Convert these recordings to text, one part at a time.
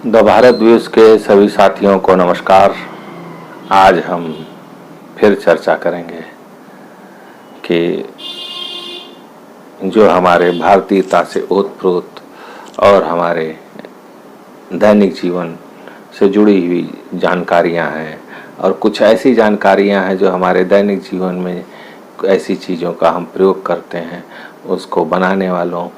The Bharat views के सभी साथियों को नमस्कार। आज हम फिर चर्चा करेंगे कि जो हमारे भारतीयता से ओतप्रोत और हमारे दैनिक जीवन से जुड़ी हुई जानकारियां हैं और कुछ ऐसी जानकारियां हैं जो हमारे दैनिक जीवन में ऐसी चीज़ों का हम प्रयोग करते हैं, उसको बनाने वालों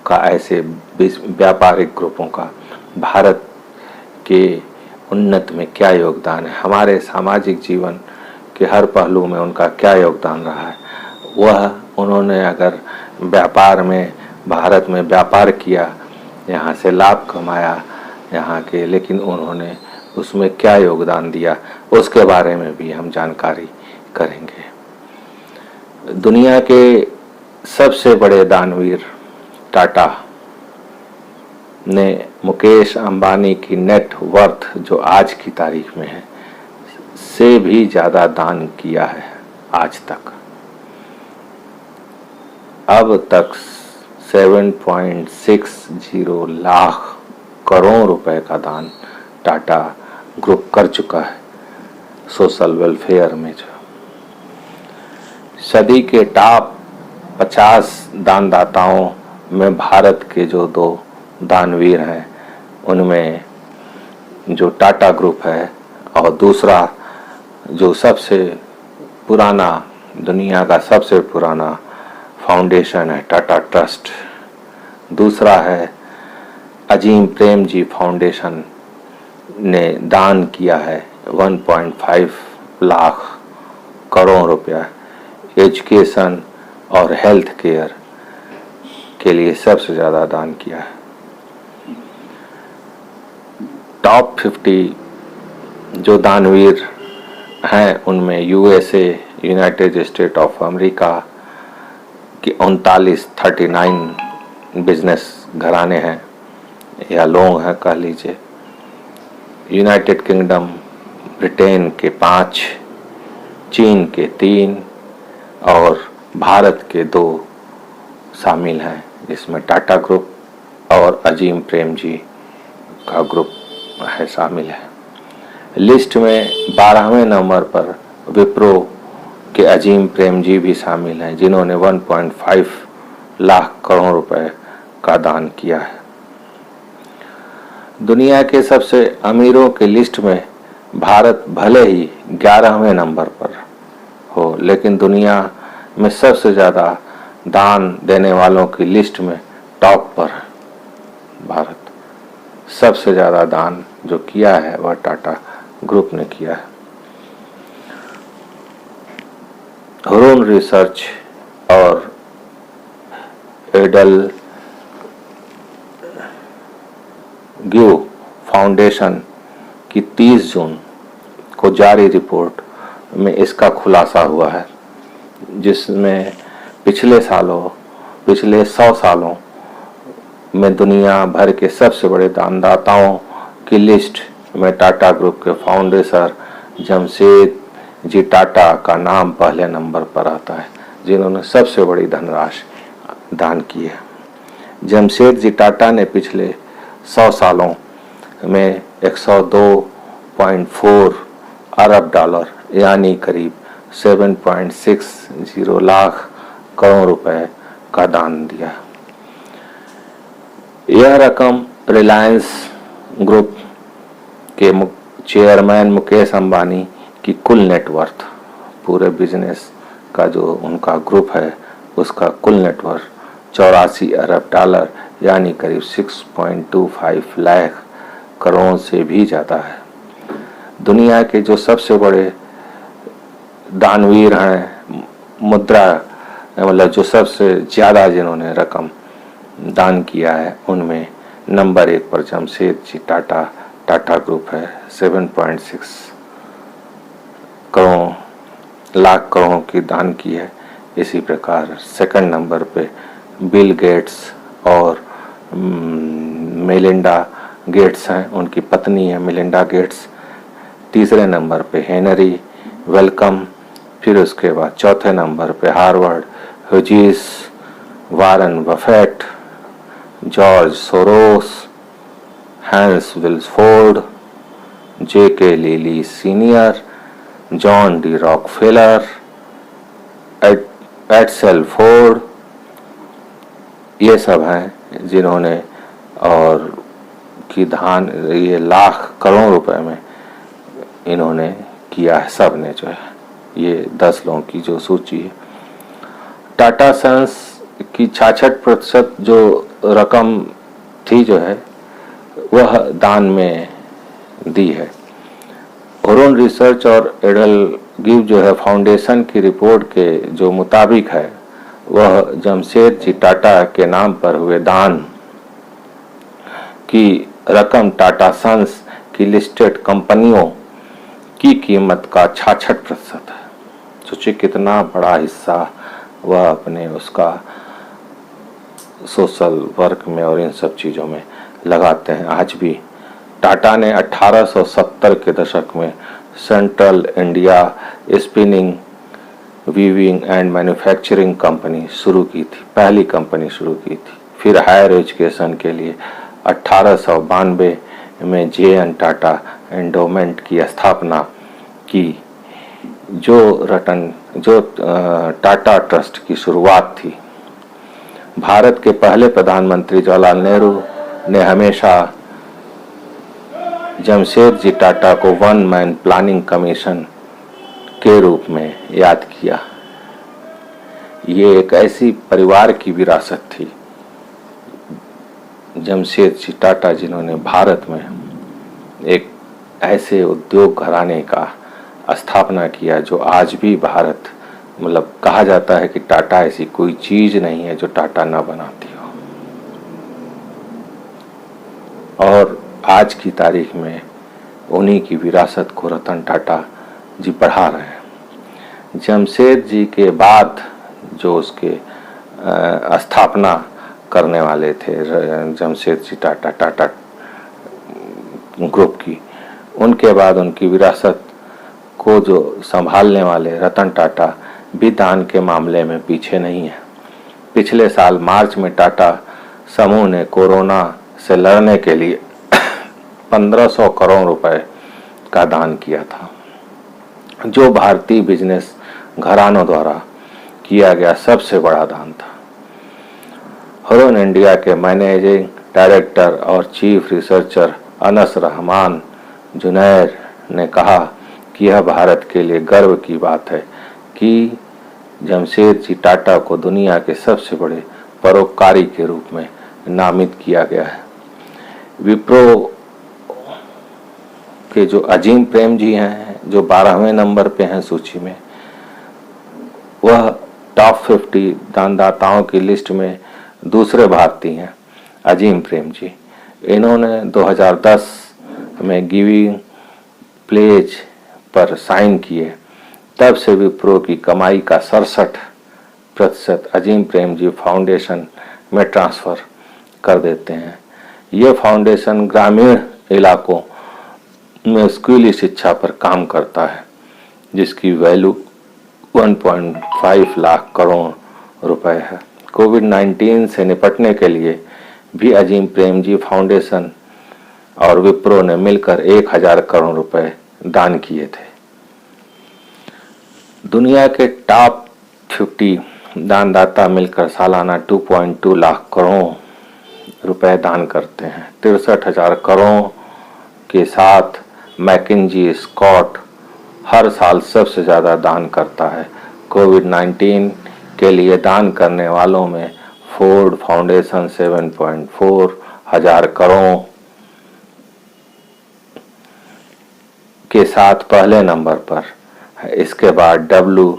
का, ऐसे व्यापारिक ग्रुपों का भारत के उन्नत में क्या योगदान है, हमारे सामाजिक जीवन के हर पहलू में उनका क्या योगदान रहा है। वह उन्होंने अगर व्यापार में, भारत में व्यापार किया, यहाँ से लाभ कमाया यहाँ के, लेकिन उन्होंने उसमें क्या योगदान दिया, उसके बारे में भी हम जानकारी करेंगे। दुनिया के सबसे बड़े दानवीर टाटा ने मुकेश अंबानी की नेट वर्थ जो आज की तारीख में है से भी ज़्यादा दान किया है आज तक। अब तक 7.60 लाख करोड़ रुपए का दान टाटा ग्रुप कर चुका है सोशल वेलफेयर में। जो सदी के टॉप 50 दानदाताओं में भारत के जो 2 दानवीर हैं, उनमें जो टाटा ग्रुप है और दूसरा जो सबसे पुराना, दुनिया का सबसे पुराना फाउंडेशन है टाटा ट्रस्ट, दूसरा है अजीम प्रेमजी फाउंडेशन ने दान किया है 1.5 लाख करोड़ रुपया एजुकेशन और हेल्थ केयर के लिए सबसे ज़्यादा दान किया है। टॉप 50 जो दानवीर हैं उनमें USA, United state of America की 39 बिजनेस घराने हैं या लोग हैं कह लीजिए। यूनाइटेड किंगडम, ब्रिटेन के 5, चीन के 3 और भारत के 2 शामिल हैं, जिसमें टाटा ग्रुप और अजीम प्रेमजी का ग्रुप है शामिल है। लिस्ट में 12वें नंबर पर विप्रो के अजीम प्रेमजी भी शामिल हैं, जिन्होंने 1.5 लाख करोड़ रुपए का दान किया है। दुनिया के सबसे अमीरों के लिस्ट में भारत भले ही 11वें नंबर पर हो, लेकिन दुनिया में सबसे ज़्यादा दान देने वालों की लिस्ट में टॉप पर है भारत। सबसे ज़्यादा दान जो किया है वह टाटा ग्रुप ने किया है। हुरून रिसर्च और एडल ग्यू फाउंडेशन की 30 जून को जारी रिपोर्ट में इसका खुलासा हुआ है, जिसमें पिछले 100 सालों में दुनिया भर के सबसे बड़े दानदाताओं की लिस्ट में टाटा ग्रुप के फाउंडर जमशेद जी टाटा का नाम पहले नंबर पर आता है, जिन्होंने सबसे बड़ी धनराशि दान की है। जमशेद जी टाटा ने पिछले 100 सालों में 102.4 अरब डॉलर यानी करीब 7.60 लाख करोड़ रुपए का दान दिया। यह रकम रिलायंस ग्रुप के चेयरमैन मुकेश अंबानी की कुल नेटवर्थ, पूरे बिजनेस का जो उनका ग्रुप है उसका कुल नेटवर्थ 84 अरब डॉलर यानी करीब 6.25 लाख करोड़ से भी ज़्यादा है। दुनिया के जो सबसे बड़े दानवीर हैं, मुद्रा मतलब जो सबसे ज़्यादा जिन्होंने रकम दान किया है, उनमें नंबर 1 पर जमशेद जी टाटा ग्रुप है, 7.6 लाख करोड़ की दान की है। इसी प्रकार सेकंड नंबर पे बिल गेट्स और मेलिंडा गेट्स हैं, उनकी पत्नी है मेलिंडा गेट्स। तीसरे नंबर पे हेनरी वेलकम, फिर उसके बाद चौथे नंबर पे Harvard Hughes, Warren Buffett, George Soros Hans Wilsdorf, J.K. Lilly senior, John D Rockefeller, Edsel Ford, ये सब हैं जिन्होंने और की धान ये लाख करोड़ रुपए में इन्होंने किया है। सब ने जो है ये 10 लोगों की जो सूची है। टाटा सन्स की 66% जो रकम थी जो है वह दान में दी है। हुरुन रिसर्च और एडलगिव जो है फाउंडेशन की रिपोर्ट के जो मुताबिक है वह जमशेदजी टाटा के नाम पर हुए दान की रकम टाटा सन्स की लिस्टेड कंपनियों की कीमत का 66% है। सोचिए कितना बड़ा हिस्सा वह अपने उसका सोशल वर्क में और इन सब चीज़ों में लगाते हैं। आज भी टाटा ने 1870 के दशक में central India spinning weaving and manufacturing company शुरू की थी, पहली कंपनी शुरू की थी। फिर हायर एजुकेशन के लिए 1892 में J.N. टाटा एंडोमेंट की स्थापना की, जो टाटा ट्रस्ट की शुरुआत थी। भारत के पहले प्रधानमंत्री जवाहरलाल नेहरू ने हमेशा जमशेदजी टाटा को वन मैन प्लानिंग कमीशन के रूप में याद किया। ये एक ऐसी परिवार की विरासत थी जमशेदजी टाटा जिन्होंने भारत में एक ऐसे उद्योग घराने का स्थापना किया जो आज भी भारत मतलब कहा जाता है कि टाटा ऐसी कोई चीज नहीं है जो टाटा ना बनाती हो। और आज की तारीख में उन्हीं की विरासत को रतन टाटा जी बढ़ा रहे हैं। जमशेद जी के बाद जो उसके स्थापना करने वाले थे जमशेद जी टाटा ग्रुप की, उनके बाद उनकी विरासत को जो संभालने वाले रतन टाटा भी दान के मामले में पीछे नहीं है। पिछले साल मार्च में टाटा समूह ने कोरोना से लड़ने के लिए 1500 करोड़ रुपए का दान किया था, जो भारतीय बिजनेस घरानों द्वारा किया गया सबसे बड़ा दान था। हुरुन इंडिया के मैनेजिंग डायरेक्टर और चीफ रिसर्चर अनस रहमान जुनैर ने कहा कि यह भारत के लिए गर्व की बात है कि जमशेद जी टाटा को दुनिया के सबसे बड़े परोपकारी के रूप में नामित किया गया है। विप्रो के जो अजीम प्रेम जी हैं, जो 12वें नंबर पे हैं सूची में, वह टॉप 50 दानदाताओं की लिस्ट में दूसरे भारतीय हैं। अजीम प्रेम जी, इन्होंने 2010 में गिविंग प्लेज पर साइन किए। तब से विप्रो की कमाई का 67% अजीम प्रेम जी फाउंडेशन में ट्रांसफर कर देते हैं। ये फाउंडेशन ग्रामीण इलाकों में स्कूली शिक्षा पर काम करता है, जिसकी वैल्यू 1.5 लाख करोड़ रुपए है। कोविड-19 से निपटने के लिए भी अजीम प्रेम जी फाउंडेशन और विप्रो ने मिलकर 1000 करोड़ रुपए दान किए थे। दुनिया के टॉप 50 दानदाता मिलकर सालाना 2.2 लाख करोड़ रुपए दान करते हैं। 63,000 करोड़ के साथ मैकिन्जी स्कॉट हर साल सबसे ज़्यादा दान करता है। कोविड-19 के लिए दान करने वालों में फोर्ड फाउंडेशन 7.4 हजार करोड़ के साथ पहले नंबर पर है। इसके बाद डब्ल्यू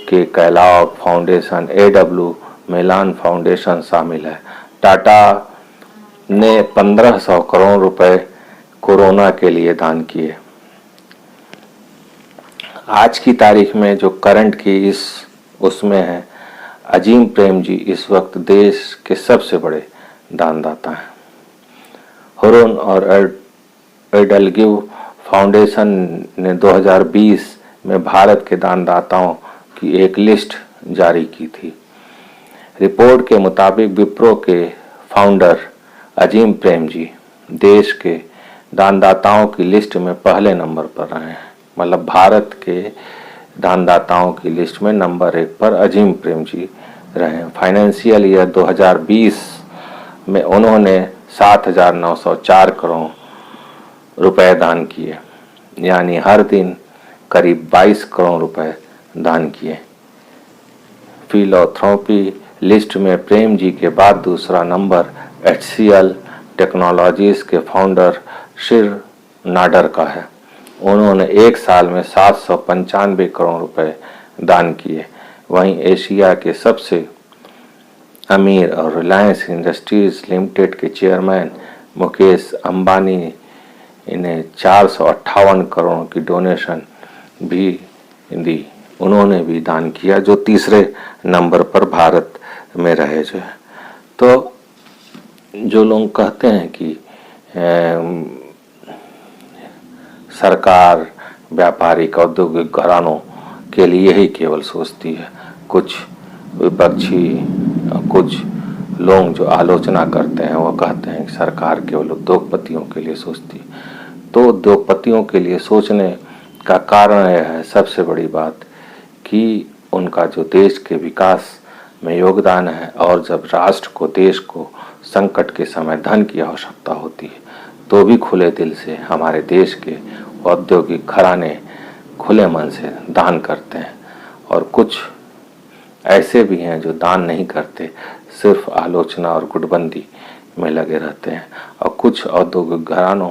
के कैलॉग फाउंडेशन, AW मिलान फाउंडेशन शामिल है। टाटा ने 1500 करोड़ रुपए कोरोना के लिए दान किए। आज की तारीख में जो करंट की उसमें है, अजीम प्रेम जी इस वक्त देश के सबसे बड़े दानदाता हैं। हुरुन और एडलगिव फाउंडेशन ने 2020 में भारत के दानदाताओं की एक लिस्ट जारी की थी। रिपोर्ट के मुताबिक विप्रो के फाउंडर अजीम प्रेम जी देश के दानदाताओं की लिस्ट में पहले नंबर पर रहे हैं। मतलब भारत के दानदाताओं की लिस्ट में नंबर 1 पर अजीम प्रेम जी रहे हैं। फाइनेंशियल ईयर 2020 में उन्होंने 7,904 करोड़ रुपए दान किए, यानी हर दिन करीब 22 करोड़ रुपए दान किए। फिलॉन्थ्रोपी लिस्ट में प्रेम जी के बाद दूसरा नंबर HCL टेक्नोलॉजीज के फाउंडर शिर नाडर का है। उन्होंने एक साल में 795 करोड़ रुपए दान किए। वहीं एशिया के सबसे अमीर और रिलायंस इंडस्ट्रीज लिमिटेड के चेयरमैन मुकेश अंबानी ने 458 करोड़ की डोनेशन भी दी। उन्होंने भी दान किया, जो तीसरे नंबर पर भारत में रहे जो है। तो जो लोग कहते हैं कि सरकार व्यापारिक औद्योगिक घरानों के लिए ही केवल सोचती है, कुछ विपक्षी कुछ लोग जो आलोचना करते हैं वो कहते हैं कि सरकार केवल उद्योगपतियों के लिए सोचती है। तो उद्योगपतियों के लिए सोचने का कारण यह है, सबसे बड़ी बात, कि उनका जो देश के विकास में योगदान है, और जब राष्ट्र को देश को संकट के समय धन की आवश्यकता होती है तो भी खुले दिल से हमारे देश के औद्योगिक घराने खुले मन से दान करते हैं। और कुछ ऐसे भी हैं जो दान नहीं करते, सिर्फ आलोचना और गुटबंदी में लगे रहते हैं। और कुछ औद्योगिक घरानों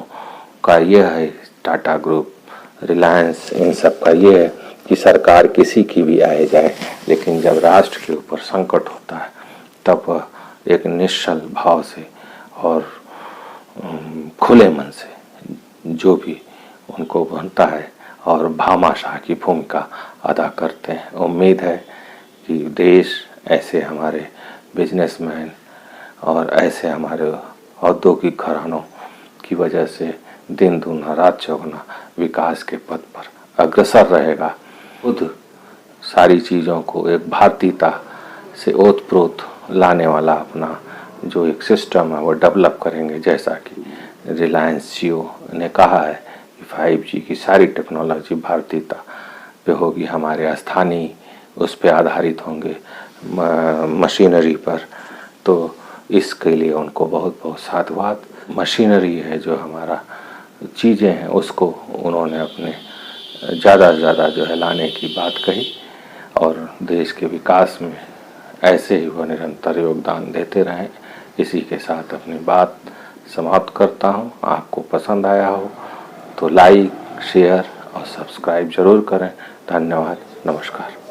का यह है, टाटा ग्रुप, रिलायंस, इन सब का ये है कि सरकार किसी की भी आए जाए, लेकिन जब राष्ट्र के ऊपर संकट होता है तब वह एक निश्चल भाव से और खुले मन से जो भी उनको बनता है और भामाशाह की भूमिका अदा करते हैं। उम्मीद है कि देश ऐसे हमारे बिजनेसमैन और ऐसे हमारे औद्योगिक घरानों की वजह से दिन दूना रात चौगुना विकास के पथ पर अग्रसर रहेगा। खुद सारी चीज़ों को एक भारतीयता से ओतप्रोत लाने वाला अपना जो एक सिस्टम है वो डेवलप करेंगे। जैसा कि रिलायंस जियो ने कहा है कि 5G की सारी टेक्नोलॉजी भारतीयता पे होगी, हमारे स्थानीय उस पे आधारित होंगे मशीनरी पर। तो इसके लिए उनको बहुत बहुत साधुवाद। मशीनरी है जो हमारा चीज़ें हैं उसको उन्होंने अपने ज़्यादा से ज़्यादा जो है लाने की बात कही, और देश के विकास में ऐसे ही वो निरंतर योगदान देते रहें। इसी के साथ अपनी बात समाप्त करता हूँ। आपको पसंद आया हो तो लाइक, शेयर और सब्सक्राइब जरूर करें। धन्यवाद, नमस्कार।